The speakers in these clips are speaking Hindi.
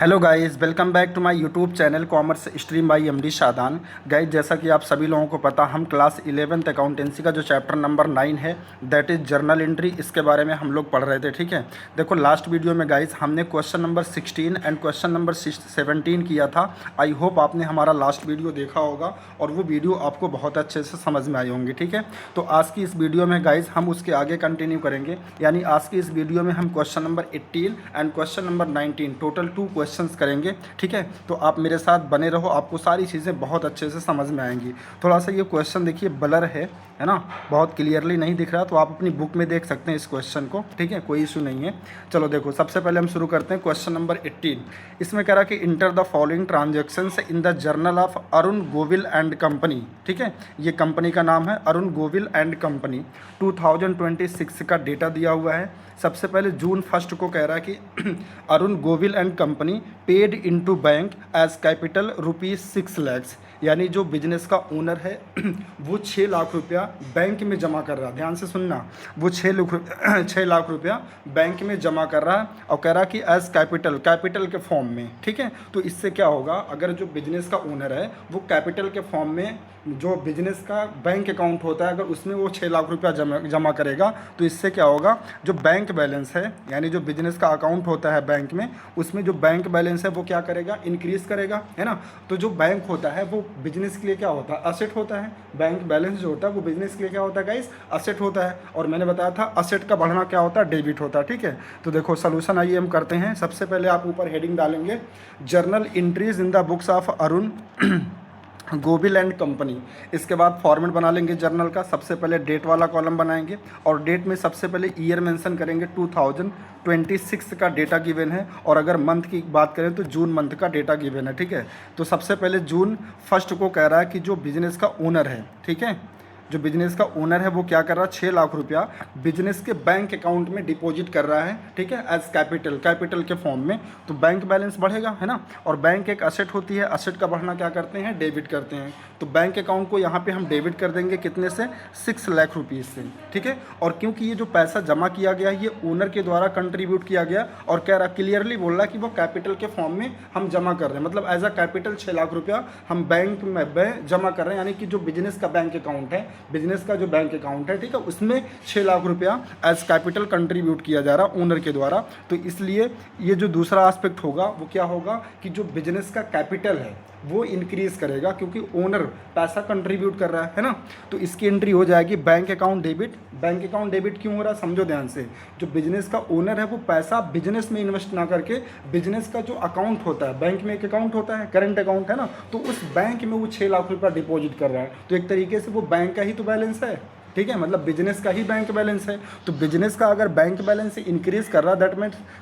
Hello guys, welcome back to my YouTube channel commerce stream by MD Shadan. Guys, जैसा कि आप सभी लोगों को पता, हम क्लास 11th अकाउंटेंसी का जो चैप्टर नंबर 9 है दैट इज़ जर्नल एंट्री, इसके बारे में हम लोग पढ़ रहे थे। ठीक है, देखो लास्ट वीडियो में गाइस हमने question number 16 and question number 17 किया था। आई होप आपने हमारा लास्ट वीडियो देखा होगा और वो वीडियो आपको बहुत अच्छे से समझ में आई होंगी। ठीक है, तो आज की इस वीडियो में गाइस हम उसके आगे कंटिन्यू करेंगे, यानी आज की इस वीडियो में हम question number 18 and question number 19 total 2 questions करेंगे। ठीक है, तो आप मेरे साथ बने रहो, आपको सारी चीज़ें बहुत अच्छे से समझ में आएंगी। थोड़ा सा ये क्वेश्चन देखिए ब्लर है ना, बहुत क्लियरली नहीं दिख रहा, तो आप अपनी बुक में देख सकते हैं इस क्वेश्चन को। ठीक है, कोई इशू नहीं है। चलो देखो, सबसे पहले हम शुरू करते हैं क्वेश्चन नंबर 18। इसमें कह रहा कि enter the following transactions in the journal of Arun Govil and company. ठीक है, ये कंपनी का नाम है अरुण गोविल एंड कंपनी। 2026 का डेटा दिया हुआ है। सबसे पहले जून 1 को कह रहा है कि Arun Govil and company paid into bank as capital ₹6 lakh, यानी जो बिजनेस का ओनर है वो 6 लाख रुपया बैंक में जमा कर रहा है। ध्यान से सुनना, वो 6 लाख रुपया बैंक में जमा कर रहा है और कह रहा है कि एज कैपिटल के फॉर्म में। ठीक है, तो इससे क्या होगा, अगर जो बिजनेस का ओनर है वो कैपिटल के फॉर्म में जो बिजनेस का बैंक अकाउंट होता है, अगर उसमें वो 6 लाख रुपया जमा करेगा, तो इससे क्या होगा, जो बैंक बैलेंस है यानी जो बिजनेस का अकाउंट होता है बैंक में, उसमें जो बैंक बैलेंस है वो क्या करेगा, इंक्रीज़ करेगा, है ना। तो जो बैंक होता है वो बिजनेस के लिए क्या होता है, असेट होता है। बैंक बैलेंस जो होता है वो बिजनेस के लिए क्या होता है गाइस, असेट होता है। और मैंने बताया था असेट का बढ़ना क्या होता है, डेबिट होता है। ठीक है, तो देखो सोल्यूशन आइए हम करते हैं। सबसे पहले आप ऊपर हेडिंग डालेंगे journal entries in the books of Arun Govil and company. इसके बाद फॉर्मेट बना लेंगे जर्नल का। सबसे पहले डेट वाला कॉलम बनाएंगे और डेट में सबसे पहले ईयर मेंशन करेंगे। 2026 का डेटा गिवन है, और अगर मंथ की बात करें तो जून मंथ का डेटा गिवन है। ठीक है, तो सबसे पहले जून 1 को कह रहा है कि जो बिजनेस का ओनर है, ठीक है, जो बिजनेस का ओनर है वो क्या कर रहा है, 6 लाख रुपया बिजनेस के बैंक अकाउंट में डिपॉजिट कर रहा है। ठीक है, एज कैपिटल के फॉर्म में। तो बैंक बैलेंस बढ़ेगा, है ना। और बैंक एक असेट होती है, असेट का बढ़ना क्या करते हैं, डेबिट करते हैं। तो बैंक अकाउंट को यहाँ पे हम डेबिट कर देंगे, कितने से, 6 लाख रुपीज़ से। ठीक है, और क्योंकि ये जो पैसा जमा किया गया ये ओनर के द्वारा कंट्रीब्यूट किया गया, और कह रहा क्लियरली बोल रहा कि वो कैपिटल के फॉर्म में हम जमा कर रहे हैं, मतलब एज अ कैपिटल 6 लाख रुपया हम बैंक में जमा कर रहे हैं, यानी कि जो बिजनेस का बैंक अकाउंट है, बिजनेस का जो बैंक अकाउंट है, ठीक है, उसमें 6 लाख रुपया एज कैपिटल कंट्रीब्यूट किया जा रहा ओनर के द्वारा। तो इसलिए ये जो दूसरा एस्पेक्ट होगा वो क्या होगा कि जो बिजनेस का कैपिटल है वो इंक्रीज़ करेगा, क्योंकि ओनर पैसा कंट्रीब्यूट कर रहा है ना। तो इसकी एंट्री हो जाएगी bank account debit. Bank account debit क्यों हो रहा है, समझो ध्यान से। जो बिजनेस का ओनर है वो पैसा बिजनेस में इन्वेस्ट ना करके बिजनेस का जो अकाउंट होता है, बैंक में एक अकाउंट होता है, करंट अकाउंट है ना, तो उस बैंक में वो 6 लाख रुपया डिपॉजिट कर रहा है। तो एक तरीके से वो बैंक का ही तो बैलेंस है। ठीक है, मतलब बिजनेस का ही बैंक बैलेंस है। तो बिजनेस का अगर बैंक बैलेंस इंक्रीज़ कर रहा है,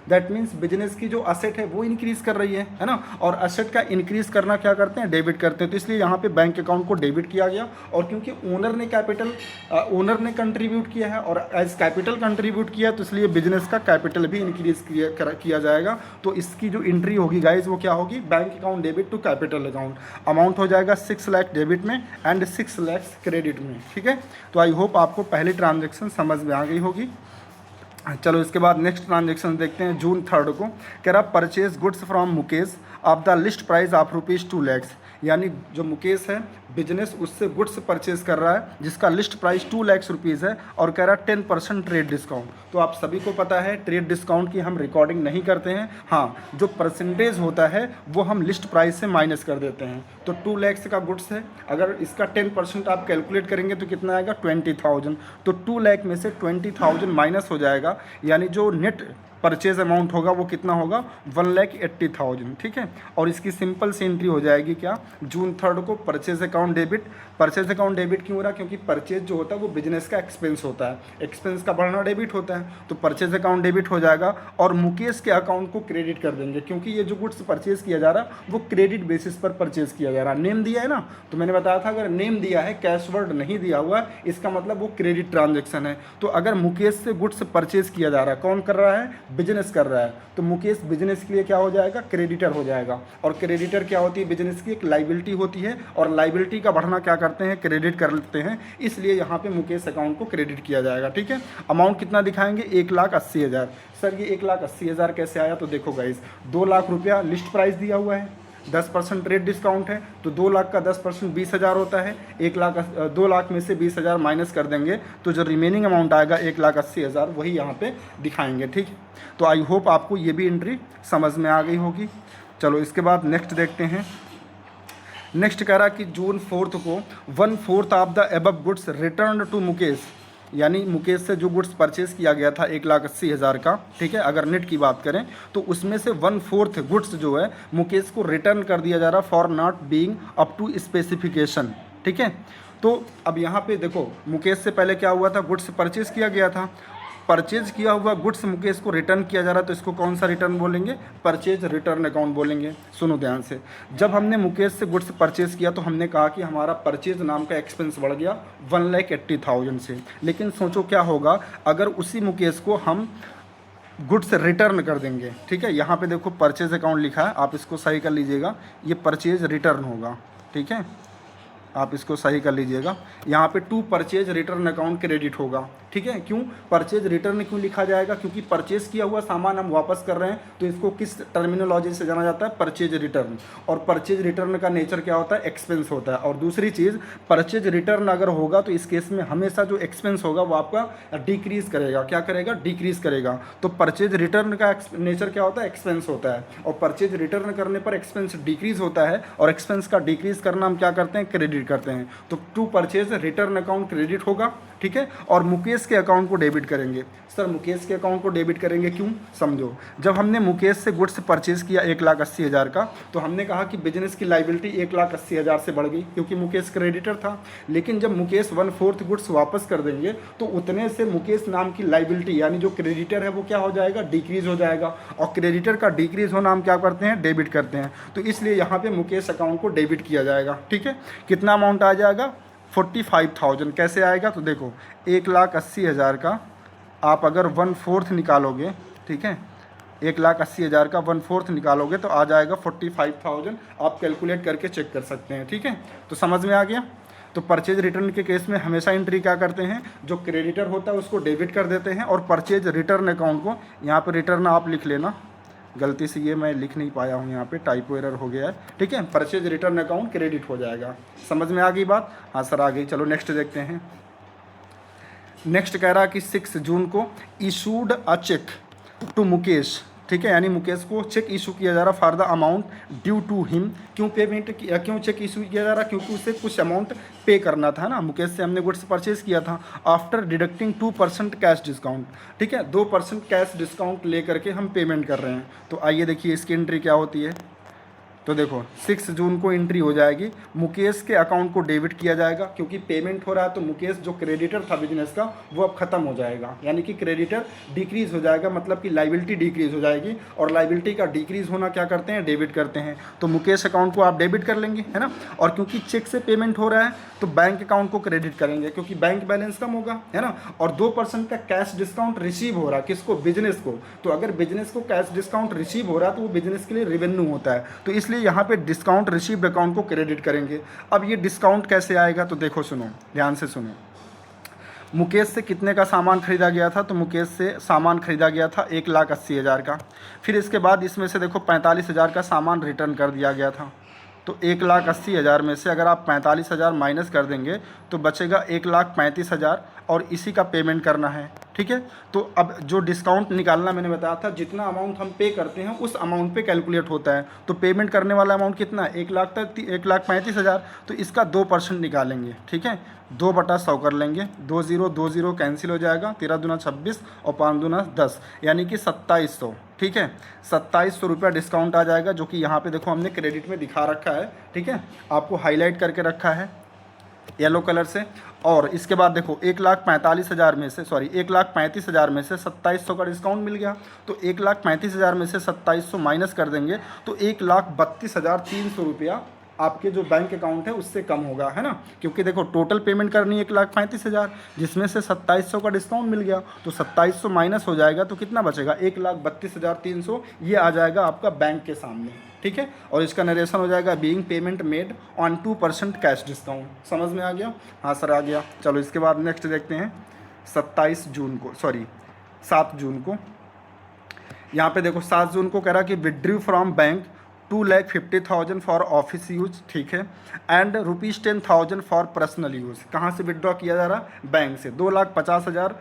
दैट मीन्स बिजनेस की जो असेट है वो इंक्रीज़ कर रही है ना। और असेट का इंक्रीज़ करना क्या करते हैं, डेबिट करते हैं। तो इसलिए यहाँ पे बैंक अकाउंट को डेबिट किया गया, और क्योंकि ओनर ने कंट्रीब्यूट किया है और एज कैपिटल कंट्रीब्यूट किया, तो इसलिए बिजनेस का कैपिटल भी इंक्रीज़ किया जाएगा। तो इसकी जो एंट्री होगी गाइज वो क्या होगी, bank account debit to capital account. Amount हो जाएगा 6 लाख डेबिट में एंड 6 लाख क्रेडिट में। ठीक है, तो आई होप आपको पहली ट्रांजैक्शन समझ में आ गई होगी। चलो इसके बाद नेक्स्ट ट्रांजैक्शन देखते हैं। जून 3 को कह रहा purchase goods from Mukesh of the list price of ₹2 lakh, यानी जो मुकेश है बिजनेस उससे गुड्स परचेज कर रहा है जिसका लिस्ट प्राइस 2 लाख रुपीज़ है, और कह रहा है 10% ट्रेड डिस्काउंट। तो आप सभी को पता है ट्रेड डिस्काउंट की हम रिकॉर्डिंग नहीं करते हैं। हाँ, जो परसेंटेज होता है वो हम लिस्ट प्राइस से माइनस कर देते हैं। तो 2 लाख का गुड्स है, अगर इसका 10% आप कैलकुलेट करेंगे तो कितना आएगा, 20,000। तो 2 लाख में से 20,000 माइनस हो जाएगा, यानी जो नेट परचेज अमाउंट होगा वो कितना होगा, 1,80,000। ठीक है, और इसकी सिंपल सी एंट्री हो जाएगी क्या, जून 3 को purchase account debit. Purchase account debit क्यों हो रहा है, क्योंकि परचेज जो होता है वो बिजनेस का एक्सपेंस होता है, एक्सपेंस का बढ़ना डेबिट होता है। तो परचेज अकाउंट डेबिट हो जाएगा, और मुकेश के अकाउंट को क्रेडिट कर देंगे, क्योंकि ये जो गुड्स परचेज किया जा रहा है वो क्रेडिट बेसिस पर परचेज किया जा रहा है। नेम दिया है ना, तो मैंने बताया था अगर नेम दिया है, कैश वर्ड नहीं दिया हुआ, इसका मतलब वो क्रेडिट ट्रांजेक्शन है। तो अगर मुकेश से गुड्स परचेज किया जा रहा है, कौन कर रहा है, बिजनेस कर रहा है, तो मुकेश बिजनेस के लिए क्या हो जाएगा, क्रेडिटर हो जाएगा। और क्रेडिटर क्या होती है, बिजनेस की एक लाइबिलिटी होती है, और लाइबिलिटी का बढ़ना क्या करते हैं, क्रेडिट कर लेते हैं, इसलिए यहाँ पे मुकेश अकाउंट को क्रेडिट किया जाएगा। ठीक है, अमाउंट कितना दिखाएंगे, 1,80,000। सर ये 1,80,000 कैसे आया, तो देखो गाइस 2 लाख रुपया लिस्ट प्राइस दिया हुआ है, 10% रेट डिस्काउंट है, तो 2 लाख का 10% 20,000 होता है। 2 लाख में से 20,000 माइनस कर देंगे तो जो रिमेनिंग अमाउंट आएगा 1,80,000 वही यहाँ पे दिखाएंगे। ठीक, तो आई होप आपको ये भी एंट्री समझ में आ गई होगी। चलो इसके बाद नेक्स्ट देखते हैं। नेक्स्ट कह रहा कि जून 4 को 1/4 of the above goods return to Mukesh, यानी मुकेश से जो गुड्स परचेज़ किया गया था 1,80,000 का, ठीक है, अगर नेट की बात करें तो उसमें से 1/4 गुड्स जो है मुकेश को रिटर्न कर दिया जा रहा for not being up to specification. ठीक है, तो अब यहाँ पे देखो मुकेश से पहले क्या हुआ था, गुड्स परचेज़ किया गया था, परचेज किया हुआ गुड्स मुकेश को रिटर्न किया जा रहा है, तो इसको कौन सा रिटर्न बोलेंगे, परचेज रिटर्न अकाउंट बोलेंगे। सुनो ध्यान से, जब हमने मुकेश से गुड्स परचेज किया तो हमने कहा कि हमारा परचेज नाम का एक्सपेंस बढ़ गया 1,80,000 से, लेकिन सोचो क्या होगा अगर उसी मुकेश को हम गुड्स रिटर्न कर देंगे। ठीक है, यहाँ पे देखो परचेज अकाउंट लिखा है, आप इसको सही कर लीजिएगा, ये परचेज रिटर्न होगा। ठीक है, आप इसको सही कर लीजिएगा, यहाँ पे to purchase return account credit होगा। ठीक है, क्यों परचेज रिटर्न क्यों लिखा जाएगा, क्योंकि परचेज किया हुआ सामान हम वापस कर रहे हैं, तो इसको किस टर्मिनोलॉजी से जाना जाता है, परचेज रिटर्न। और परचेज रिटर्न का नेचर क्या होता है, एक्सपेंस होता है। और दूसरी चीज़, परचेज रिटर्न अगर होगा तो इस केस में हमेशा जो एक्सपेंस होगा वो आपका डिक्रीज करेगा। क्या करेगा, डिक्रीज करेगा। तो परचेज रिटर्न का नेचर क्या होता है, एक्सपेंस होता है, और परचेज रिटर्न करने पर एक्सपेंस डिक्रीज होता है, और एक्सपेंस का डिक्रीज करना हम क्या करते हैं, क्रेडिट करते हैं। तो to purchase return account credit होगा। ठीक है, और मुकेश के अकाउंट को डेबिट करेंगे। सर मुकेश के अकाउंट को डेबिट करेंगे क्यों, समझो, जब हमने मुकेश से गुड्स परचेज किया 1,80,000 का, तो हमने कहा कि बिजनेस की लाइबिलिटी 1,80,000 से बढ़ गई क्योंकि मुकेश क्रेडिटर था। लेकिन जब मुकेश 1/4 गुड्स वापस कर देंगे तो उतने से मुकेश नाम की लाइबिलिटी यानी जो क्रेडिटर है वो क्या हो जाएगा, डिक्रीज हो जाएगा। और क्रेडिटर का डिक्रीज होना हम क्या करते हैं, डेबिट करते हैं। तो इसलिए यहाँ पे मुकेश अकाउंट को डेबिट किया जाएगा। ठीक है, कितना अमाउंट आ जाएगा, 45,000। कैसे आएगा, तो देखो 1,80,000 का आप अगर 1/4 निकालोगे, ठीक है, 1,80,000 का 1/4 निकालोगे तो आ जाएगा 45,000। आप कैलकुलेट करके चेक कर सकते हैं। ठीक है, तो समझ में आ गया। तो परचेज रिटर्न के केस में हमेशा एंट्री क्या करते हैं, जो क्रेडिटर होता है उसको डेबिट कर देते हैं, और परचेज रिटर्न अकाउंट को यहाँ पर रिटर्न आप लिख लेना, गलती से ये मैं लिख नहीं पाया हूँ, यहाँ पे टाइपो एरर हो गया है। ठीक है, परचेज रिटर्न अकाउंट क्रेडिट हो जाएगा। समझ में आ गई बात, हाँ सर आ गई। चलो नेक्स्ट देखते हैं। नेक्स्ट कह रहा कि 6 जून को issued a cheque to Mukesh. ठीक है, यानी मुकेश को चेक इशू किया जा रहा for the amount due to him. क्यों पेमेंट किया, क्यों चेक इशू किया जा रहा, क्योंकि उसे कुछ अमाउंट पे करना था ना, मुकेश से हमने गुड्स परचेज किया था। After deducting 2% cash discount. ठीक है, 2% कैश डिस्काउंट ले करके हम पेमेंट कर रहे हैं। तो आइए देखिए इसकी एंट्री क्या होती है। तो देखो 6 जून को एंट्री हो जाएगी, मुकेश के अकाउंट को डेबिट किया जाएगा क्योंकि पेमेंट हो रहा है, तो मुकेश जो क्रेडिटर था बिजनेस का वो अब खत्म हो जाएगा, यानी कि क्रेडिटर डिक्रीज हो जाएगा, मतलब कि लाइबिलिटी डिक्रीज हो जाएगी। और लाइबिलिटी का डिक्रीज होना क्या करते हैं, डेबिट करते हैं। तो मुकेश अकाउंट को आप डेबिट कर लेंगे, है ना। और क्योंकि चेक से पेमेंट हो रहा है तो बैंक अकाउंट को क्रेडिट करेंगे क्योंकि बैंक बैलेंस कम होगा, है ना। और 2% का कैश डिस्काउंट रिसीव हो रहा है, किसको, बिजनेस को। तो अगर बिजनेस को कैश डिस्काउंट रिसीव हो रहा है तो वो बिजनेस के लिए रेवेन्यू होता है, तो इसलिए यहाँ पे डिस्काउंट रिसीव्ड अकाउंट को क्रेडिट करेंगे। अब ये डिस्काउंट कैसे आएगा, तो देखो सुनो, ध्यान से सुनो। मुकेश से कितने का सामान खरीदा गया था, तो मुकेश से सामान खरीदा गया था 1,80,000 का। फिर इसके बाद इसमें से देखो 45,000 का सामान रिटर्न कर दिया गया था। तो 1,80,000 में से अगर आप 45,000 माइनस कर देंगे तो बचेगा 1,35,000, और इसी का पेमेंट करना है। ठीक है, तो अब जो डिस्काउंट निकालना मैंने बताया था, जितना अमाउंट हम पे करते हैं उस अमाउंट पे कैलकुलेट होता है। तो पेमेंट करने वाला अमाउंट कितना है, 1,35,000। तो इसका 2% निकालेंगे। ठीक है, 2/100 कर लेंगे, 20 कैंसिल हो जाएगा, 13 दूना 26 और 5 दूना 10, यानी कि 2700। ठीक है, 2700 रुपया डिस्काउंट आ जाएगा, जो कि यहाँ पे देखो हमने क्रेडिट में दिखा रखा है। ठीक है, आपको हाईलाइट करके रखा है येलो कलर से। और इसके बाद देखो 1,35,000 में से 1,35,000 में से 2700 का डिस्काउंट मिल गया। तो 1,35,000 में से 2700 माइनस कर देंगे तो 1,32,300 रुपया आपके जो बैंक अकाउंट है उससे कम होगा, है ना, क्योंकि देखो टोटल पेमेंट करनी है 1,35,000, जिसमें से 2700 का डिस्काउंट मिल गया, तो 2700 माइनस हो जाएगा तो कितना बचेगा, 1,32,300 ये आ जाएगा आपका बैंक के सामने, ठीक है। और इसका नरेशन हो जाएगा being payment made on 2% cash discount. समझ में आ गया? हाँ सर आ गया। चलो इसके बाद नेक्स्ट देखते हैं 7 जून को। यहाँ पे देखो 7 जून को कह रहा कि withdrew from bank 2,50,000 for office use, ठीक है, एंड ₹10,000 फॉर पर्सनल यूज़। कहाँ से विड्रॉ किया जा रहा? बैंक से। 2,50,000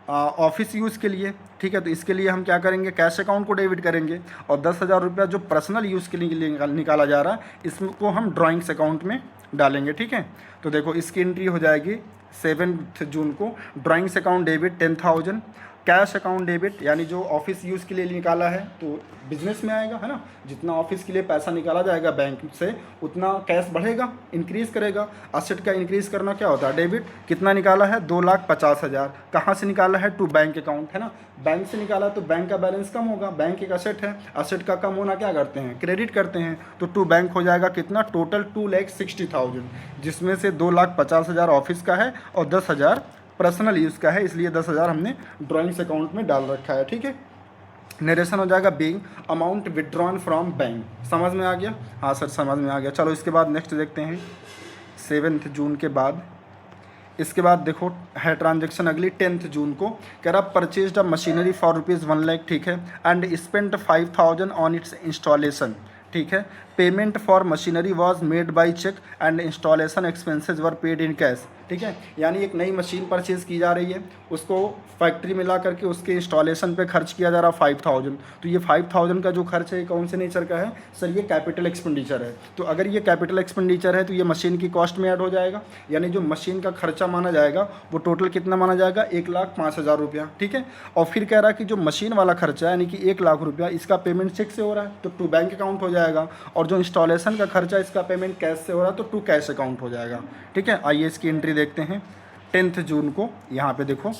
ऑफिस यूज़ के लिए, ठीक है। तो इसके लिए हम क्या करेंगे, कैश अकाउंट को डेबिट करेंगे, और 10,000 रुपया जो पर्सनल यूज़ के लिए निकाला जा रहा है इसको हम ड्राइंग्स अकाउंट में डालेंगे, ठीक है। तो देखो इसकी एंट्री हो जाएगी 7 जून को, drawings account debit 10,000, cash account debit यानी जो ऑफिस यूज़ के लिए निकाला है तो बिजनेस में आएगा, है ना। जितना ऑफिस के लिए पैसा निकाला जाएगा बैंक से उतना कैश बढ़ेगा, इंक्रीज़ करेगा। असेट का इंक्रीज़ करना क्या होता है, डेबिट। कितना निकाला है, 2,50,000। कहाँ से निकाला है, टू बैंक अकाउंट, है ना। बैंक से निकाला तो बैंक का बैलेंस कम होगा, बैंक एक असेट है, असेट का कम होना क्या करते हैं, क्रेडिट करते हैं। तो टू बैंक हो जाएगा कितना, टोटल 2,60,000, जिसमें से 2,50,000 ऑफिस का है और 10,000 पर्सनल यूज़ का है, इसलिए 10,000 हमने ड्राइंग्स अकाउंट में डाल रखा है, ठीक है। नरेशन हो जाएगा being amount withdrawn from bank. समझ में आ गया? हाँ सर समझ में आ गया। चलो इसके बाद नेक्स्ट देखते हैं 7 जून के बाद। इसके बाद देखो है ट्रांजेक्शन अगली 10 जून को, कह रहा purchase a machinery for ₹1 lakh, ठीक है, and spent 5,000 on its installation, ठीक है। Payment for machinery was made by cheque and installation expenses were paid in cash, ठीक है। यानी एक नई मशीन परचेज़ की जा रही है, उसको फैक्ट्री में ला करके उसके इंस्टॉलेशन पे खर्च किया जा रहा 5,000। तो ये 5,000 का जो खर्च है कौन से नेचर का है सर, ये कैपिटल एक्सपेंडिचर है। तो अगर ये कैपिटल एक्सपेंडिचर है तो ये मशीन की कॉस्ट में ऐड हो जाएगा, यानी जो मशीन का खर्चा माना जाएगा वो टोटल कितना माना जाएगा, 1,05,000 रुपया, ठीक है। और फिर कह रहा है कि जो मशीन वाला खर्चा यानी कि 1,00,000 रुपया, इसका पेमेंट चेक से हो रहा है तो टू बैंक अकाउंट हो जाएगा, और जो इंस्टॉलेशन का खर्चा इसका पेमेंट कैश से हो रहा है तो टू कैश अकाउंट हो जाएगा, ठीक है। आइए इसकी एंट्री देखते हैं 10 जून को। यहाँ पे देखो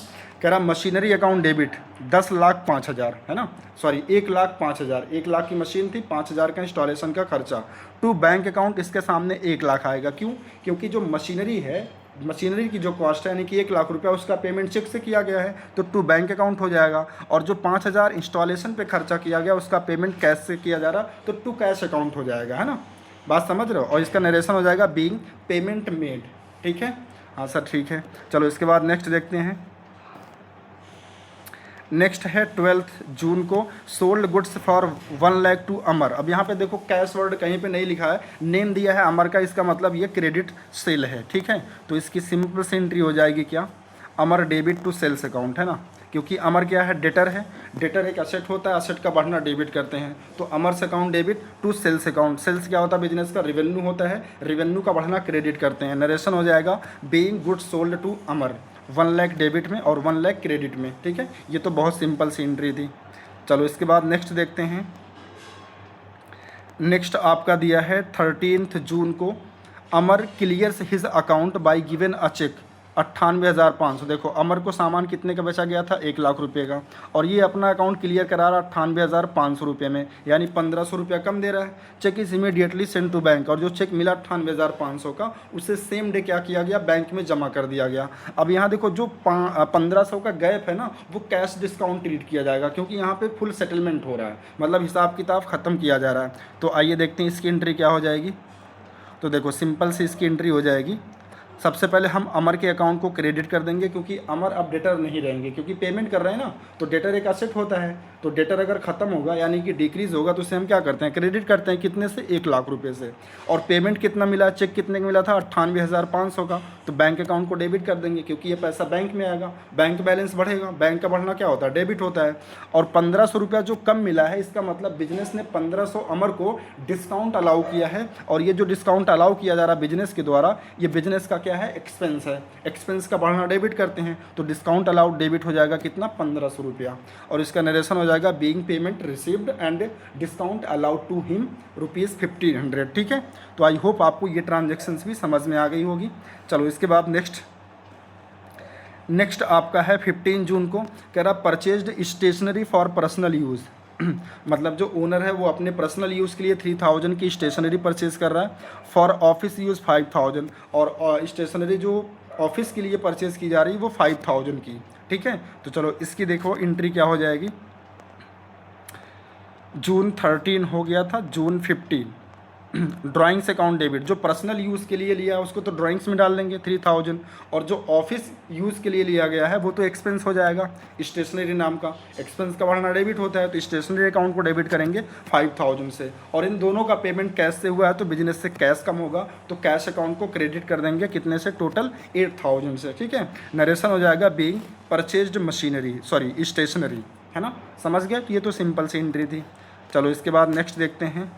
कह रहा मशीनरी अकाउंट डेबिट 10,05,000, है ना, सॉरी 1,05,000, 1,00,000 की मशीन थी, 5,000 का इंस्टॉलेशन का खर्चा, टू बैंक अकाउंट इसके सामने 1,00,000 आएगा। क्यों? क्योंकि जो मशीनरी है, मशीनरी की जो कॉस्ट है यानी कि 1,00,000 रुपया उसका पेमेंट चेक से किया गया है तो टू बैंक अकाउंट हो जाएगा, और जो 5,000 इंस्टॉलेशन पे खर्चा किया गया उसका पेमेंट कैश से किया जा रहा तो टू कैश अकाउंट हो जाएगा, है ना। बात समझ रहे हो? और इसका नरेशन हो जाएगा बीइंग पेमेंट मेड, ठीक है। हाँ सर ठीक है। चलो इसके बाद नेक्स्ट देखते हैं। नेक्स्ट है 12 जून को, sold goods for 1 lakh to Amar. अब यहाँ पे देखो कैश वर्ड कहीं पे नहीं लिखा है, नेम दिया है अमर का, इसका मतलब ये क्रेडिट सेल है, ठीक है। तो इसकी सिंपल सी एंट्री हो जाएगी क्या, अमर डेबिट टू सेल्स अकाउंट, है ना, क्योंकि अमर क्या है, डेटर है, डेटर एक असेट होता है, असेट का बढ़ना डेबिट करते हैं, तो Amar's account debit to sales account. Sales क्या होता है, बिजनेस का रेवेन्यू होता है, रेवेन्यू का बढ़ना क्रेडिट करते हैं। नरेशन हो जाएगा being goods sold to Amar, 1 lakh debit में और 1 लाख क्रेडिट में, ठीक है। ये तो बहुत सिंपल सी एंट्री थी। चलो इसके बाद नेक्स्ट देखते हैं। नेक्स्ट आपका दिया है 13 जून को, Amar clears his account by given a cheque 98,500। देखो अमर को सामान कितने का बेचा गया था, 1,00,000 रुपये का, और ये अपना अकाउंट क्लियर करा रहा 98,500 रुपये में, यानी 1,500 रुपया कम दे रहा है। Cheque is immediately send to bank, और जो चेक मिला 98,500 का उसे सेम डे क्या किया गया, बैंक में जमा कर दिया गया। अब यहाँ देखो जो 1,500 का गैप है ना वो कैश डिस्काउंट ट्रीट किया जाएगा, क्योंकि यहाँ पे फुल सेटलमेंट हो रहा है, मतलब हिसाब किताब ख़त्म किया जा रहा है। तो आइए देखते हैं इसकी एंट्री क्या हो जाएगी। तो देखो सिंपल सी इसकी एंट्री हो जाएगी। सबसे पहले हम अमर के अकाउंट को क्रेडिट कर देंगे, क्योंकि अमर अब डेटर नहीं रहेंगे, क्योंकि पेमेंट कर रहे हैं ना, तो डेटर एक असेट होता है, तो डेटर अगर ख़त्म होगा यानी कि डिक्रीज़ होगा तो उसे हम क्या करते हैं, क्रेडिट करते हैं। कितने से, 1,00,000 रुपये से। और पेमेंट कितना मिला, चेक कितने का मिला था, 98,500 का, तो बैंक अकाउंट को डेबिट कर देंगे, क्योंकि ये पैसा बैंक में आएगा, बैंक बैलेंस बढ़ेगा, बैंक का बढ़ना क्या होता है, डेबिट होता है। और 1,500 रुपया जो कम मिला है, इसका मतलब बिजनेस ने 1,500 अमर को डिस्काउंट अलाउ किया है, और ये जो डिस्काउंट अलाउ किया जा रहा है बिजनेस के द्वारा, ये बिजनेस का क्या है, एक्सपेंस है, एक्सपेंस का बढ़ना डेबिट करते हैं, तो डिस्काउंट अलाउड डेबिट हो जाएगा कितना, 1,500 रुपया। और इसका नरेशन हो जाएगा being payment received and discount allowed to him ₹1,500, ठीक है। तो आई होप आपको ये ट्रांजेक्शन्स भी समझ में आ गई होगी। चलो इसके बाद नेक्स्ट आपका है 15 जून को, कह रहा purchased stationery for personal use, मतलब जो ओनर है वो अपने पर्सनल यूज़ के लिए 3000 की स्टेशनरी परचेज़ कर रहा है, फॉर ऑफिस यूज़ 5000, और स्टेशनरी जो ऑफिस के लिए परचेज़ की जा रही है वो 5000 की। ठीक है, तो चलो इसकी देखो एंट्री क्या हो जाएगी। जून 13 हो गया था, जून 15 ड्राइंग्स अकाउंट डेबिट, जो पर्सनल यूज़ के लिए लिया है उसको तो ड्राइंग्स में डाल देंगे 3000, और जो ऑफिस यूज़ के लिए लिया गया है वो तो एक्सपेंस हो जाएगा। स्टेशनरी नाम का एक्सपेंस का बढ़ना डेबिट होता है, तो स्टेशनरी अकाउंट को डेबिट करेंगे 5000 से, और इन दोनों का पेमेंट कैश से हुआ है तो बिजनेस से कैश कम होगा, तो कैश अकाउंट को क्रेडिट कर देंगे कितने से, टोटल 8000 से। ठीक है, नरेशन हो जाएगा being purchased machinery, sorry stationery, है ना, समझ गया कि ये तो सिंपल सी एंट्री थी। चलो इसके बाद नेक्स्ट देखते हैं।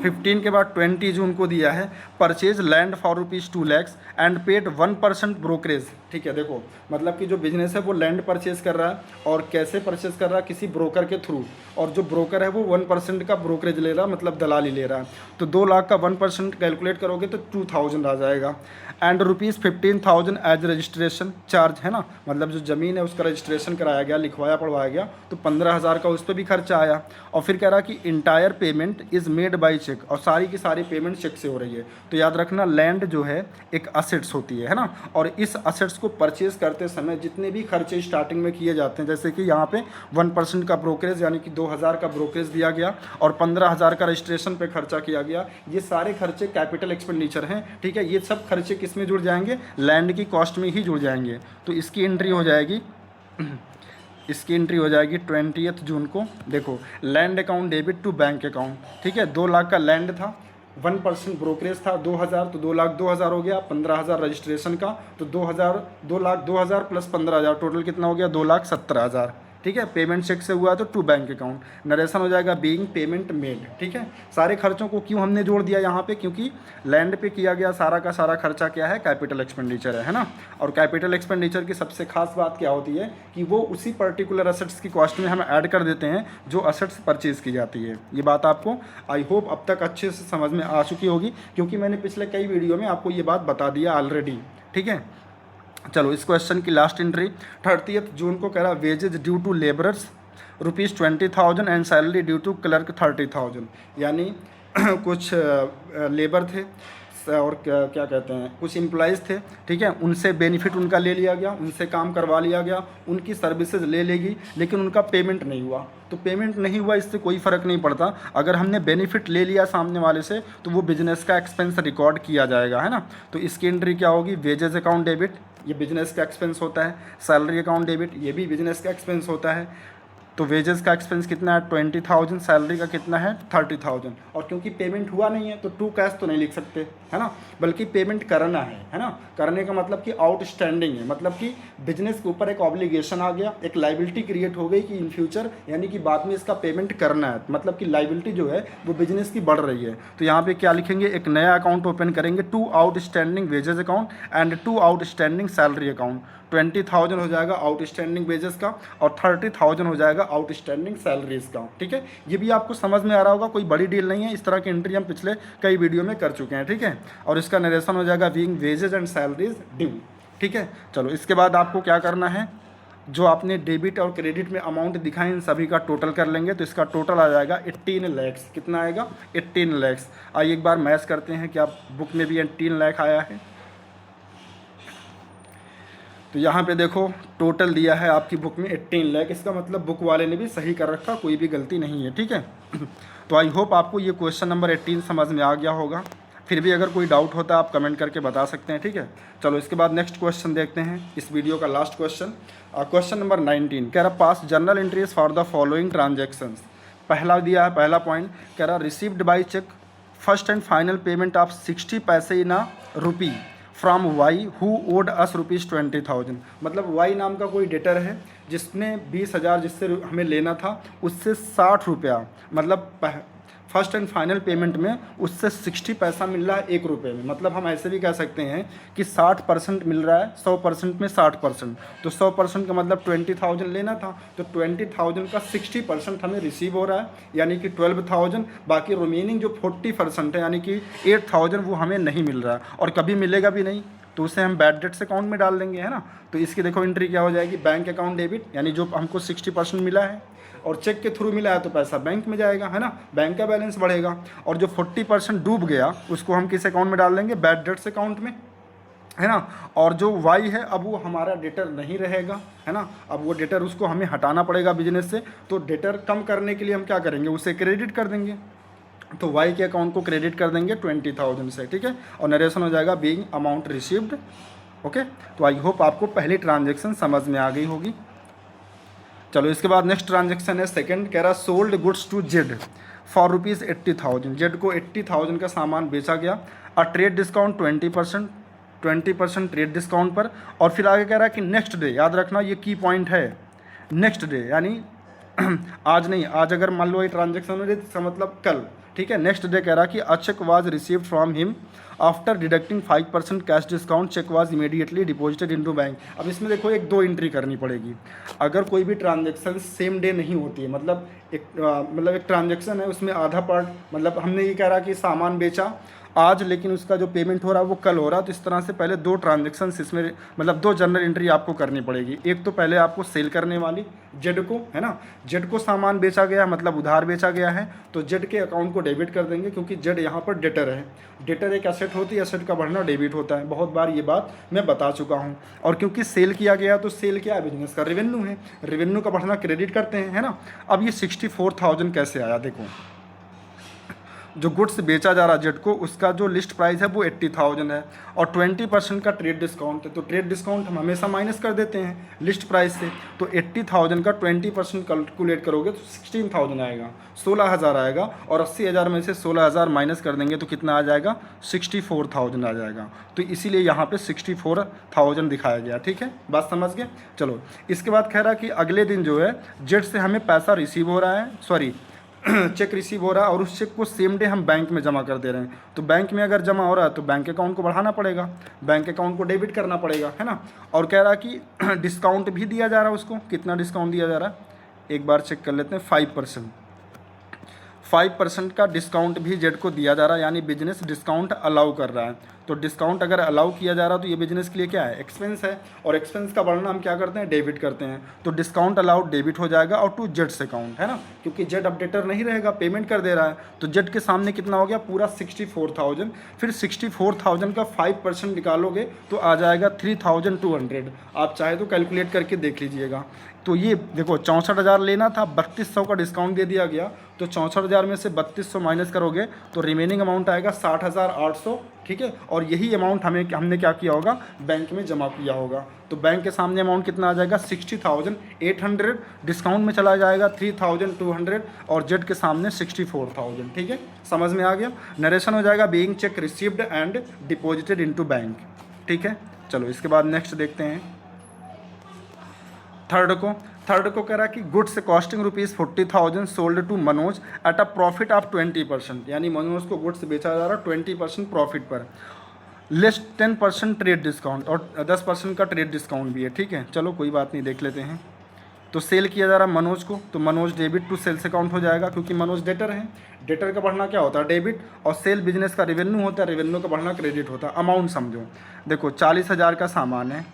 15 के बाद 20 जून को दिया है, purchase land for ₹2 lakh and paid 1% brokerage. ठीक है, देखो मतलब कि जो बिजनेस है वो लैंड परचेज कर रहा है, और कैसे परचेज कर रहा है, किसी ब्रोकर के थ्रू, और जो ब्रोकर है वो 1% का ब्रोकरेज ले रहा है, मतलब दलाली ले रहा है। तो 2 लाख का 1% कैलकुलेट करोगे तो 2000 आ जाएगा, एंड ₹15,000 एज रजिस्ट्रेशन चार्ज, है ना, मतलब जो ज़मीन है उसका रजिस्ट्रेशन कराया गया, लिखवाया पढ़वाया गया, तो 15,000 का उस पर भी खर्चा आया। और फिर कह रहा कि entire payment is made by cheque, और सारी की सारी पेमेंट चेक से हो रही है। तो याद रखना लैंड जो है एक असेट्स होती है ना, और इस असेट्स को परचेज करते समय जितने भी खर्चे स्टार्टिंग में किए जाते हैं, जैसे कि यहाँ पे 1% का ब्रोकरेज यानी कि 2000 का ब्रोकरेज दिया गया, और 15,000 का रजिस्ट्रेशन पे खर्चा किया गया, ये सारे खर्चे कैपिटल एक्सपेंडिचर हैं। ठीक है, ये सब खर्चे किस में जुड़ जाएंगे, लैंड की कॉस्ट में ही जुड़ जाएंगे। तो इसकी एंट्री हो जाएगी इसकी एंट्री हो जाएगी 20 जून को। देखो land account debit to bank account. ठीक है, 2 लाख का लैंड था, 1% ब्रोकरेज था 2000, तो 2 लाख 2000 हो गया, 15,000 रजिस्ट्रेशन का, तो 2 लाख 2000 प्लस 15,000 टोटल कितना हो गया, 2,70,000। ठीक है, पेमेंट चेक से हुआ है तो टू बैंक अकाउंट, नरेशन हो जाएगा बीइंग पेमेंट मेड। ठीक है, सारे खर्चों को क्यों हमने जोड़ दिया यहाँ पे, क्योंकि लैंड पे किया गया सारा का सारा खर्चा क्या है, कैपिटल एक्सपेंडिचर है ना। और कैपिटल एक्सपेंडिचर की सबसे खास बात क्या होती है कि वो उसी पर्टिकुलर असेट्स की कॉस्ट में हम ऐड कर देते हैं जो असेट्स परचेज की जाती है। ये बात आपको आई होप अब तक अच्छे से समझ में आ चुकी होगी, क्योंकि मैंने पिछले कई वीडियो में आपको ये बात बता दिया ऑलरेडी। ठीक है, चलो इस क्वेश्चन की लास्ट एंट्री 30 जून को कह रहा wages due to labourers ₹20,000 and salary due to clerk 30,000, यानी कुछ लेबर थे और क्या कहते हैं, कुछ एम्प्लॉइज़ थे। ठीक है, उनसे बेनिफिट उनका ले लिया गया, उनसे काम करवा लिया गया, उनकी सर्विसेज ले लेगी, लेकिन उनका पेमेंट नहीं हुआ। तो पेमेंट नहीं हुआ इससे कोई फ़र्क नहीं पड़ता, अगर हमने बेनिफिट ले लिया सामने वाले से तो वो बिजनेस का एक्सपेंस रिकॉर्ड किया जाएगा, है ना। तो इसकी एंट्री क्या होगी, वेजेस अकाउंट डेबिट, ये बिजनेस का एक्सपेंस होता है, सैलरी अकाउंट डेबिट, ये भी बिजनेस का एक्सपेंस होता है। तो वेजेस का एक्सपेंस कितना है 20,000, सैलरी का कितना है 30,000, और क्योंकि पेमेंट हुआ नहीं है तो टू कैश तो नहीं लिख सकते, है ना, बल्कि पेमेंट करना है ना। करने का मतलब कि आउटस्टैंडिंग है, मतलब कि बिजनेस के ऊपर एक ऑब्लिगेशन आ गया, एक लाइबिलिटी क्रिएट हो गई कि इन फ्यूचर यानी कि बाद में इसका पेमेंट करना है, मतलब कि लाइबिलिटी जो है वो बिजनेस की बढ़ रही है। तो यहाँ पे क्या लिखेंगे, एक नया अकाउंट ओपन करेंगे, 2 outstanding wages account and 2 outstanding salary account. 20,000 हो जाएगा आउटस्टैंडिंग वेजेस का, और 30,000 हो जाएगा आउटस्टैंडिंग सैलरीज का। ठीक है, ये भी आपको समझ में आ रहा होगा, कोई बड़ी डील नहीं है, इस तरह की एंट्री हम पिछले कई वीडियो में कर चुके हैं। ठीक है, और इसका नरेशन हो जाएगा being wages and salaries due. ठीक है, चलो इसके बाद आपको क्या करना है, जो आपने डेबिट और क्रेडिट में अमाउंट दिखाए इन सभी का टोटल कर लेंगे, तो इसका टोटल आ जाएगा 18 लाख। कितना आएगा, 18 लाख। आइए एक बार मैच करते हैं कि आप बुक में भी 18 लाख आया है। तो यहाँ पे देखो टोटल दिया है आपकी बुक में 18 लाख, इसका मतलब बुक वाले ने भी सही कर रखा, कोई भी गलती नहीं है। ठीक है, तो आई होप आपको ये क्वेश्चन नंबर 18 समझ में आ गया होगा। फिर भी अगर कोई डाउट होता है आप कमेंट करके बता सकते हैं। ठीक है, चलो इसके बाद नेक्स्ट क्वेश्चन देखते हैं, इस वीडियो का लास्ट क्वेश्चन, क्वेश्चन नंबर 19 कह रहा pass journal entries for the following transactions. पहला दिया है, पहला पॉइंट कह रहा received by cheque first and final payment of 60 paise in a rupee from Y who owed us ₹20,000। मतलब वाई नाम का कोई डेटर है जिसने 20,000 जिससे हमें लेना था, उससे 60 रुपया, मतलब फर्स्ट एंड फाइनल पेमेंट में उससे 60 पैसा मिल रहा है 1 रुपये में। मतलब हम ऐसे भी कह सकते हैं कि 60% मिल रहा है 100% में 60%, तो 100% का मतलब 20,000 लेना था, तो 20,000 का 60% हमें रिसीव हो रहा है, यानी कि 12,000। बाकी रिमेनिंग जो 40% है यानी कि 8,000 वो हमें नहीं मिल रहा है, और कभी मिलेगा भी नहीं, तो उसे हम बैड डेट्स अकाउंट में डाल देंगे, है ना। तो इसकी देखो एंट्री क्या हो जाएगी, बैंक अकाउंट डेबिट, यानी जो हमको 60% मिला है, और चेक के थ्रू मिला है तो पैसा बैंक में जाएगा, है ना, बैंक का बैलेंस बढ़ेगा। और जो 40% डूब गया उसको हम किस अकाउंट में डाल देंगे, बैड डेट्स अकाउंट में, है ना। और जो वाई है अब वो हमारा डेटर नहीं रहेगा, है ना, अब वो डेटर उसको हमें हटाना पड़ेगा बिजनेस से। तो डेटर कम करने के लिए हम क्या करेंगे, उसे क्रेडिट कर देंगे। तो वाई के अकाउंट को क्रेडिट कर देंगे 20,000 से, ठीक है, और नरेशन हो जाएगा बीइंग अमाउंट रिसीव्ड। ओके, तो आई होप आपको पहली ट्रांजेक्शन समझ में आ गई होगी। चलो इसके बाद नेक्स्ट ट्रांजेक्शन है सेकंड, कह रहा sold goods to Z for ₹80,000। Z को 80,000 का सामान बेचा गया, a trade discount 20% trade discount पर। और फिर आगे कह रहा है कि नेक्स्ट डे, याद रखना ये की पॉइंट है, नेक्स्ट डे यानी आज नहीं, आज अगर मान लो ये ट्रांजेक्शन हो रही तो मतलब कल, ठीक है। नेक्स्ट डे कह रहा कि a cheque was received from him after deducting 5% cash discount, cheque was immediately deposited into bank. अब इसमें देखो एक दो एंट्री करनी पड़ेगी। अगर कोई भी ट्रांजेक्शन सेम डे नहीं होती है, मतलब एक ट्रांजेक्शन है उसमें आधा पार्ट, मतलब हमने ये कह रहा कि सामान बेचा आज लेकिन उसका जो पेमेंट हो रहा है वो कल हो रहा है, तो इस तरह से पहले दो ट्रांजेक्शन इसमें, मतलब दो जनरल एंट्री आपको करनी पड़ेगी। एक तो पहले आपको सेल करने वाली जेड को, है ना, जेड को सामान बेचा गया मतलब उधार बेचा गया है, तो जेड के अकाउंट को डेबिट कर देंगे, क्योंकि जेड यहाँ पर डेटर है। डेटर एक एसेट होती है, एसेट का बढ़ना डेबिट होता है, बहुत बार ये बात मैं बता चुका हूँ। और क्योंकि सेल किया गया तो सेल क्या है, बिजनेस का रेवेन्यू है, रेवेन्यू का बढ़ना क्रेडिट करते हैं, है ना। अब ये 64,000 कैसे आया, देखो जो गुड्स बेचा जा रहा है जेड को, उसका जो लिस्ट प्राइस है वो 80,000 है, और 20% का ट्रेड डिस्काउंट है। तो ट्रेड डिस्काउंट हम हमेशा माइनस कर देते हैं लिस्ट प्राइस से। तो 80,000 का 20% कैलकुलेट करोगे तो 16,000 आएगा, 16,000 आएगा, और 80,000 में से 16,000 माइनस कर देंगे तो कितना आ जाएगा, 64,000 आ जाएगा। तो इसीलिए यहाँ पे 64,000 दिखाया गया, ठीक है, बात समझ गए। चलो इसके बाद कह रहा कि अगले दिन जो है जेड से हमें पैसा रिसीव हो रहा है, सॉरी चेक रिसीव हो रहा है, और उस चेक को सेम डे हम बैंक में जमा कर दे रहे हैं। तो बैंक में अगर जमा हो रहा है तो बैंक अकाउंट को बढ़ाना पड़ेगा, बैंक अकाउंट को डेबिट करना पड़ेगा, है ना। और कह रहा कि डिस्काउंट भी दिया जा रहा है उसको, कितना डिस्काउंट दिया जा रहा है एक बार चेक कर लेते हैं, 5% का डिस्काउंट भी जेड को दिया जा रहा है, यानी बिजनेस डिस्काउंट अलाउ कर रहा है। तो डिस्काउंट अगर अलाउ किया जा रहा है तो ये बिजनेस के लिए क्या है, एक्सपेंस है, और एक्सपेंस का बढ़ना हम क्या करते हैं, डेबिट करते हैं। तो डिस्काउंट अलाउड डेबिट हो जाएगा और टू जेड्स अकाउंट, है ना, क्योंकि जेड अपडेटर नहीं रहेगा, पेमेंट कर दे रहा है। तो जेड के सामने कितना हो गया, पूरा 64,000। फिर 64,000 का 5% निकालोगे तो आ जाएगा 3,200। आप चाहे तो कैलकुलेट करके देख लीजिएगा। तो ये देखो 64,000 लेना था, 3,200 का डिस्काउंट दे दिया गया, तो 64,000 में से 3,200 माइनस करोगे तो रिमेनिंग अमाउंट आएगा 60,800, ठीक है। और यही अमाउंट हमने क्या किया होगा, बैंक में जमा किया होगा। तो बैंक के सामने अमाउंट कितना आ जाएगा, 60,800, डिस्काउंट में चला जाएगा 3,200, और जेड के सामने 64,000, ठीक है, समझ में आ गया। नरेशन हो जाएगा being check received and deposited into bank, ठीक है। चलो इसके बाद नेक्स्ट देखते हैं थर्ड को कह रहा कि goods costing ₹40,000 sold to Manoj at a profit of 20%, यानी मनोज को गुड्स बेचा जा रहा है 20% प्रॉफिट पर, लेस 10% ट्रेड डिस्काउंट, और 10% का ट्रेड डिस्काउंट भी है, ठीक है। चलो कोई बात नहीं, देख लेते हैं। तो सेल किया जा रहा है मनोज को, तो Manoj debit to sales account हो जाएगा, क्योंकि मनोज डेटर है, डेटर का बढ़ना क्या होता है, डेबिट, और सेल बिजनेस का रेवेन्यू होता है, रेवेन्यू का बढ़ना क्रेडिट होता है। अमाउंट समझो, देखो 40,000 का सामान है,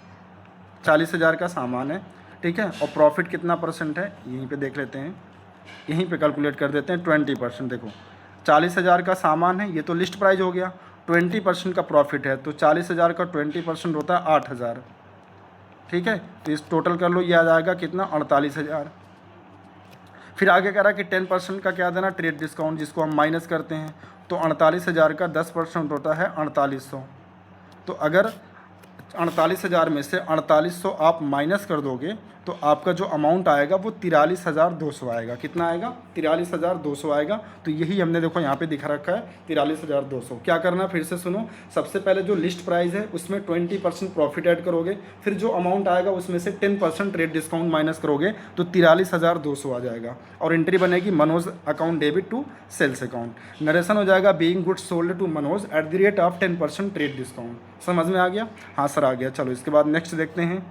40,000 का सामान है, ठीक है, और प्रॉफिट कितना परसेंट है यहीं पे देख लेते हैं, यहीं पे कैलकुलेट कर देते हैं 20%। देखो 40,000 का सामान है, ये तो लिस्ट प्राइस हो गया, 20% का प्रॉफिट है, तो 40,000 का 20% होता है 8,000, ठीक है। तो इस टोटल कर लो, ये आ जाएगा कितना, 48,000। फिर आगे कह रहा है कि 10% का क्या देना, ट्रेड डिस्काउंट, जिसको हम माइनस करते हैं, तो 48,000 का 10% होता है 4800। तो अगर 48,000 में से 4800 आप माइनस कर दोगे तो आपका जो अमाउंट आएगा वो 43,200 आएगा। कितना आएगा, 43,200 आएगा। तो यही हमने देखो यहाँ पे दिखा रखा है 43,200। क्या करना, फिर से सुनो, सबसे पहले जो लिस्ट प्राइस है उसमें 20% प्रॉफिट ऐड करोगे, फिर जो अमाउंट आएगा उसमें से 10% रेट डिस्काउंट माइनस करोगे तो 43,200 आ जाएगा, और एंट्री बनेगी Manoj account debit to sales account. Narration हो जाएगा being goods sold to Manoj at the rate of 10% trade discount. समझ में आ गया, हाँ सर आ गया। चलो इसके बाद नेक्स्ट देखते हैं।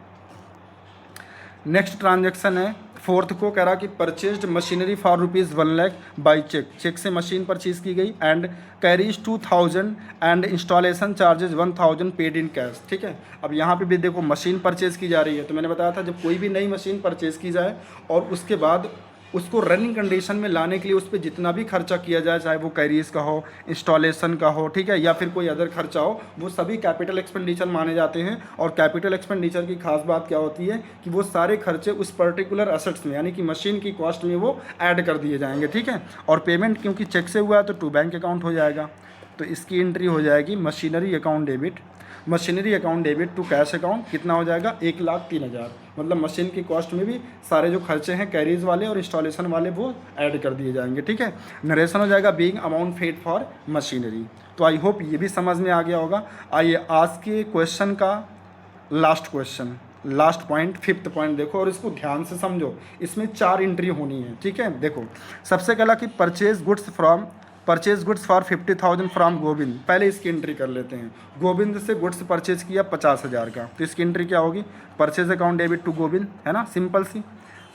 नेक्स्ट ट्रांजैक्शन है फोर्थ को, कह रहा कि purchased machinery for ₹1 lakh by cheque, cheque से मशीन परचेज की गई, and carriage 2,000 and installation charges 1,000 paid in cash, ठीक है। अब यहाँ पे भी देखो मशीन परचेज की जा रही है, तो मैंने बताया था जब कोई भी नई मशीन परचेज की जाए और उसके बाद उसको रनिंग कंडीशन में लाने के लिए उस पर जितना भी खर्चा किया जाए, चाहे वो कैरीज का हो, इंस्टॉलेशन का हो, ठीक है, या फिर कोई अदर खर्चा हो, वो सभी कैपिटल एक्सपेंडिचर माने जाते हैं। और कैपिटल एक्सपेंडिचर की खास बात क्या होती है कि वो सारे खर्चे उस पर्टिकुलर असेट्स में, यानी कि मशीन की कॉस्ट में वो ऐड कर दिए जाएंगे, ठीक है। और पेमेंट क्योंकि चेक से हुआ है तो टू बैंक अकाउंट हो जाएगा, तो इसकी एंट्री हो जाएगी machinery account debit, machinery account debit to cash account. कितना हो जाएगा? 1,03,000। मतलब मशीन की कॉस्ट में भी सारे जो खर्चे हैं कैरीज वाले और इंस्टॉलेशन वाले वो ऐड कर दिए जाएंगे, ठीक है। नरेशन हो जाएगा being amount paid for machinery. तो आई होप ये भी समझ में आ गया होगा। आइए आज के क्वेश्चन का last question, last point, 5th point देखो और इसको ध्यान से समझो। इसमें 4 एंट्री होनी है, ठीक है। देखो सबसे पहला कि purchase goods for 50,000 from Govind. पहले इसकी एंट्री कर लेते हैं। गोविंद से गुड्स परचेज किया 50,000 का, तो इसकी एंट्री क्या होगी? Purchase account debit to Govind, है ना, सिंपल सी।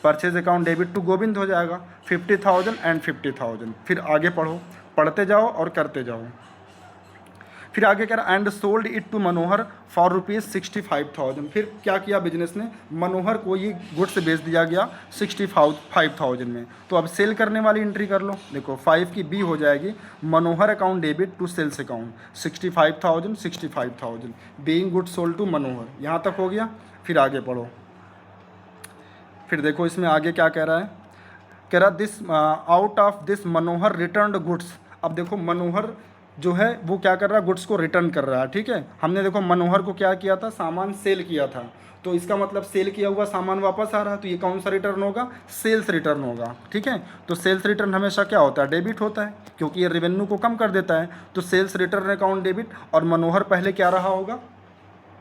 Purchase account debit to Govind हो जाएगा 50,000 एंड 50,000। फिर आगे पढ़ो, पढ़ते जाओ और करते जाओ। फिर आगे कह रहा and sold it to Manohar for ₹65,000। फिर क्या किया बिजनेस ने? मनोहर को ये गुड्स बेच दिया गया 65,000 में। तो अब सेल करने वाली एंट्री कर लो। देखो 5 की बी हो जाएगी Manohar account debit to sales account 65,000 being good sold to Manohar. यहाँ तक हो गया। फिर आगे पढ़ो। फिर देखो इसमें आगे क्या कह रहा है, कह रहा this out of this Manohar return goods. अब देखो मनोहर जो है वो क्या कर रहा है? गुड्स को रिटर्न कर रहा है, ठीक है। हमने देखो मनोहर को क्या किया था? सामान सेल किया था, तो इसका मतलब सेल किया हुआ सामान वापस आ रहा है, तो ये कौन सा रिटर्न होगा? सेल्स रिटर्न होगा, ठीक है। तो सेल्स रिटर्न हमेशा क्या होता है? डेबिट होता है, क्योंकि ये रेवेन्यू को कम कर देता है। तो सेल्स रिटर्न अकाउंट डेबिट। और मनोहर पहले क्या रहा होगा?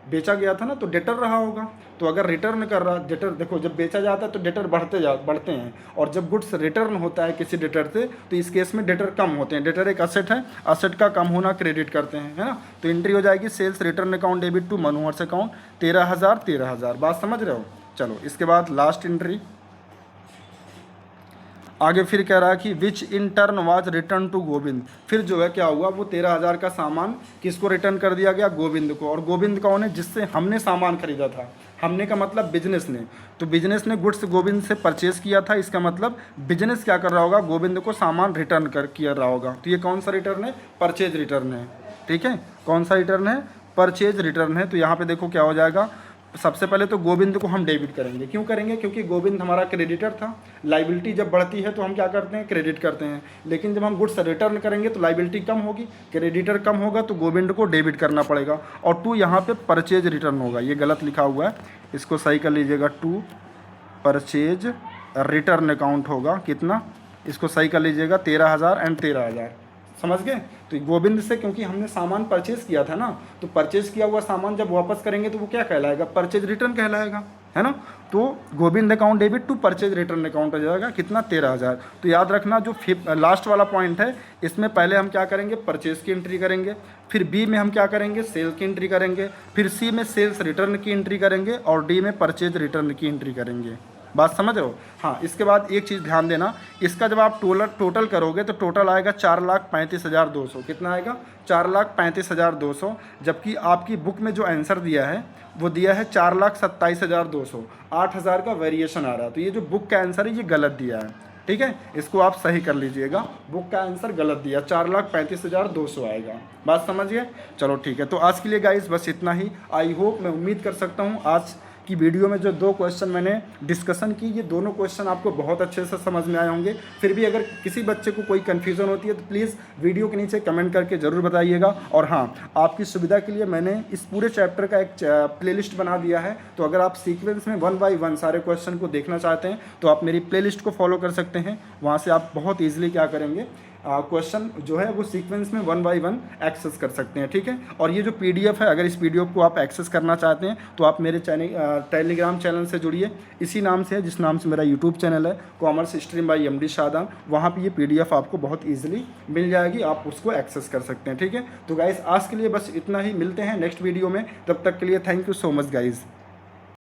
बेचा गया था ना, तो डेटर रहा होगा। तो अगर रिटर्न कर रहा, डेटर देखो जब बेचा जाता है तो डेटर बढ़ते हैं, और जब गुड्स रिटर्न होता है किसी डेटर से तो इस केस में डेटर कम होते हैं। डेटर एक असेट है, असेट का कम होना क्रेडिट करते हैं, है ना। तो एंट्री हो जाएगी sales return account debit to Manohar account 13,000। बात समझ रहे हो? चलो इसके बाद लास्ट एंट्री आगे फिर कह रहा है कि which in turn was return to Govind. फिर जो है क्या हुआ, वो 13,000 का सामान किसको रिटर्न कर दिया गया? गोविंद को। और गोविंद कौन है? जिससे हमने सामान खरीदा था। हमने का मतलब बिजनेस ने। तो बिजनेस ने गुड्स गोविंद से परचेज किया था, इसका मतलब बिजनेस क्या कर रहा होगा? गोविंद को सामान रिटर्न किया रहा होगा। तो ये कौन सा रिटर्न है? परचेज रिटर्न है, ठीक है। कौन सा रिटर्न है? परचेज रिटर्न है। तो यहाँ पे देखो क्या हो जाएगा, सबसे पहले तो गोविंद को हम डेबिट करेंगे। क्यों करेंगे? क्योंकि गोविंद हमारा क्रेडिटर था। लाइबिलिटी जब बढ़ती है तो हम क्या करते हैं? क्रेडिट करते हैं। लेकिन जब हम गुड्स रिटर्न करेंगे तो लाइबिलिटी कम होगी, क्रेडिटर कम होगा, तो गोविंद को डेबिट करना पड़ेगा। और टू यहाँ पे परचेज रिटर्न होगा, ये गलत लिखा हुआ है, इसको सही कर लीजिएगा। टू परचेज रिटर्न अकाउंट होगा कितना, इसको सही कर लीजिएगा 13,000 एंड 13,000। समझ गए? तो गोविंद से क्योंकि हमने सामान परचेज किया था ना, तो परचेज किया हुआ सामान जब वापस करेंगे तो वो क्या कहलाएगा? परचेज रिटर्न कहलाएगा, है ना। तो Govind account debit to purchase return account हो जाएगा कितना? 13,000। तो याद रखना जो लास्ट वाला पॉइंट है, इसमें पहले हम क्या करेंगे? परचेज की एंट्री करेंगे। फिर बी में हम क्या करेंगे? सेल की एंट्री करेंगे। फिर सी में सेल्स रिटर्न की एंट्री करेंगे। और डी में परचेज रिटर्न की एंट्री करेंगे। बात समझ रहे हो? हाँ, इसके बाद एक चीज़ ध्यान देना, इसका जब आप टोटल करोगे तो टोटल आएगा 4,35,200। कितना आएगा? 4,35,200। जबकि आपकी बुक में जो आंसर दिया है वो दिया है 4,27,200। 8,000 का वेरिएशन आ रहा है। तो ये जो बुक का आंसर है ये गलत दिया है, ठीक है। इसको आप सही कर लीजिएगा, बुक का आंसर गलत दिया, 4,35,200 आएगा। बात समझिए? चलो ठीक है। तो आज के लिए गाइस बस इतना ही। आई होप, मैं उम्मीद कर सकता हूँ आज की वीडियो में जो 2 क्वेश्चन मैंने डिस्कशन की, ये दोनों क्वेश्चन आपको बहुत अच्छे से समझ में आए होंगे। फिर भी अगर किसी बच्चे को कोई कन्फ्यूज़न होती है तो प्लीज़ वीडियो के नीचे कमेंट करके ज़रूर बताइएगा। और हाँ, आपकी सुविधा के लिए मैंने इस पूरे चैप्टर का एक प्लेलिस्ट बना दिया है। तो अगर आप सीक्वेंस में 1 बाय 1 सारे क्वेश्चन को देखना चाहते हैं तो आप मेरी प्लेलिस्ट को फॉलो कर सकते हैं। वहाँ से आप बहुत ईजिली क्या करेंगे, क्वेश्चन जो है वो सीक्वेंस में 1 बाय 1 एक्सेस कर सकते हैं, ठीक है। और ये जो PDF है, अगर इस PDF को आप एक्सेस करना चाहते हैं तो आप मेरे टेलीग्राम चैनल से जुड़िए। इसी नाम से है जिस नाम से मेरा यूट्यूब चैनल है, commerce stream by MD Shadan. वहाँ पे ये PDF आपको बहुत ईजिली मिल जाएगी, आप उसको एक्सेस कर सकते हैं, ठीक है। तो गाइस आज के लिए बस इतना ही, मिलते हैं नेक्स्ट वीडियो में। तब तक के लिए thank you so much guys.